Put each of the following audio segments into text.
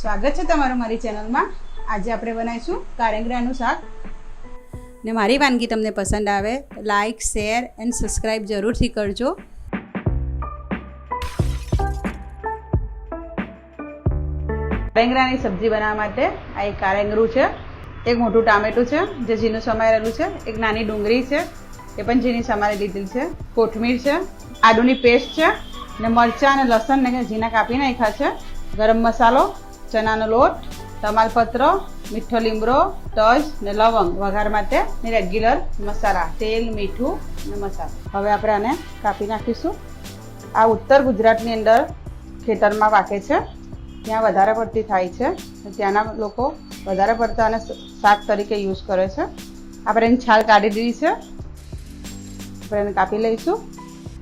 સ્વાગત છે તમારું મારી ચેનલમાં। આજે આપણે બનાવીશું કારેગડાનું શાક ને મારી વાનગી તમને પસંદ આવે તો લાઈક શેર એન્ડ સબસ્ક્રાઈબ જરૂરથી કરજો। કારેગડાની સબ્જી બનાવવા માટે આ એક કારેગડું છે, એક મોટું ટામેટું છે જે ઝીણું સમારેલું છે, એક નાની ડુંગળી છે એ પણ ઝીણી સમારી લીધેલી છે, કોથમીર છે, આદુની પેસ્ટ છે ને મરચાં અને લસણ ને ઝીણા કાપી નાખ્યા છે, ગરમ મસાલો, ચણાનો લોટ, તમાલપત્ર, મીઠો લીમડો, તજ ને લવંગ વઘાર માટે ને રેગ્યુલર મસાલા તેલ, મીઠું ને મસાલો। હવે આપણે આને કાપી નાખીશું। આ ઉત્તર ગુજરાતની અંદર ખેતરમાં પાકે છે, ત્યાં વધારે પડતી થાય છે, ત્યાંના લોકો વધારે પડતા આને શાક તરીકે યુઝ કરે છે। આપણે એની છાલ કાઢી દીધી છે, આપણે એને કાપી લઈશું।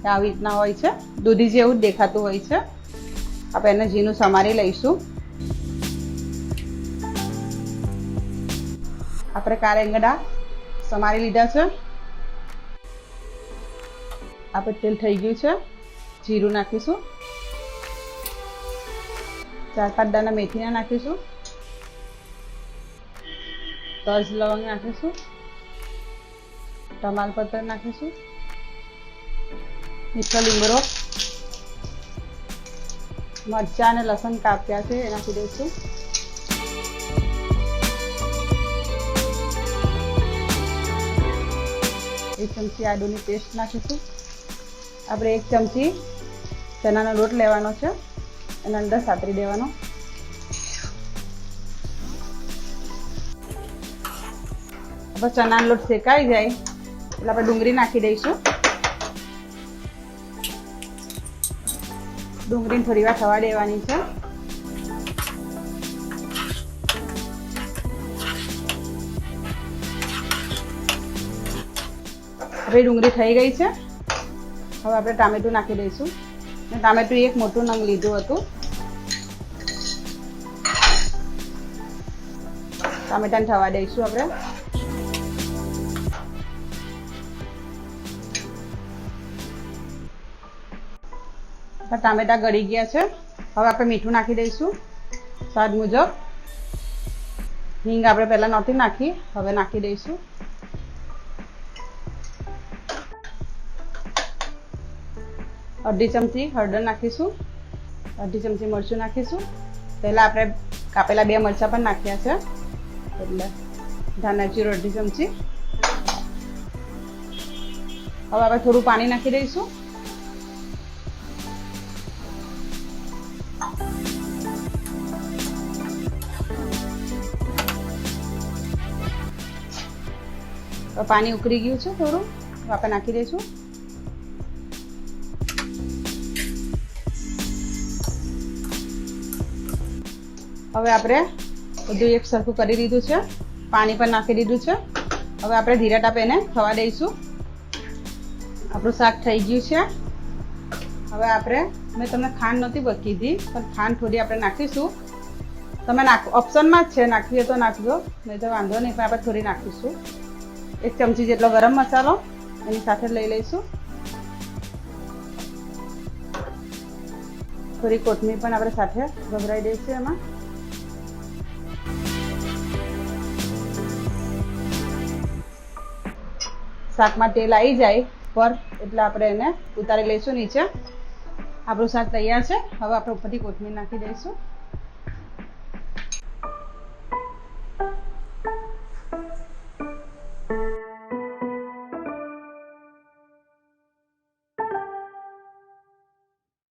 આવી રીતના હોય છે, દૂધી જેવું જ દેખાતું હોય છે। આપણે એને ઝીણું સમારી લઈશું। આપણે કારેગડા સમારી લીધા છે। આપણે તેલ થઈ ગયું છે, જીરું નાખીશું, 4-5 દાણા મેથીના નાખીશું, તજ લવંગ નાખીશું, તમાલપત્ર નાખીશું, મીઠો લીમડો, મરચાં અને લસણ કાપ્યા છે એ નાખી દઈશું। એક ચમચી આદુની પેસ્ટ નાખીશું। આપણે 1 ચમચી ચણાનો લોટ લેવાનો છે, એના અંદર સાતરી દેવાનો। આપણે ચણાનો લોટ શેકાઈ જાય એટલે આપણે ડુંગળી નાખી દઈશું। ડુંગળીને થોડી વાર થવા દેવાની છે। હવે ડુંગળી થઈ ગઈ છે, હવે આપણે ટામેટું નાખી દઈશું। ટામેટું એક મોટું નંગ લીધું હતું, ટામેટાને થવા દઈશું આપણે। ટામેટા ગળી ગયા છે, હવે આપણે મીઠું નાખી દઈશું સ્વાદ મુજબ। હિંગ આપણે પહેલા નહોતી નાખી, હવે નાખી દઈશું। અડધી ચમચી હળદર નાખીશું, અડધી ચમચી મરચું નાખીશું। પહેલા આપણે કાપેલા 2 મરચાં પણ નાખ્યા છે, એટલે ધાણા જીરું અડધી ચમચી। હવે આપણે થોડું પાણી નાખી દઈશું। પાણી ઉકળી ગયું છે થોડું, આપણે નાખી દઈશું। હવે આપણે બધું એક સરખું કરી દીધું છે, પાણી પણ નાખી દીધું છે। હવે આપણે ધીરા તાપે એને થવા દઈશું। આપણું શાક થઈ ગયું છે। હવે આપણે મેં તમને ખાંડ નહોતી કીધી, પણ ખાંડ થોડી આપણે નાખીશું। તમે ઓપ્શનમાં જ છે, નાખવી હોય તો નાખજો, નહીં તો વાંધો નહીં, પણ આપણે થોડી નાખીશું। 1 ચમચી જેટલો ગરમ મસાલો એની સાથે લઈ લઈશું। થોડી કોથમીર પણ આપણે સાથે ભભરાઈ દઈશું એમાં। શાકમાં તેલ આવી જાય પર એટલે આપણે એને ઉતારી લઈશું નીચે। આપણું શાક તૈયાર છે। હવે આપણે ઉપરથી કોથમીર નાખી દઈશું।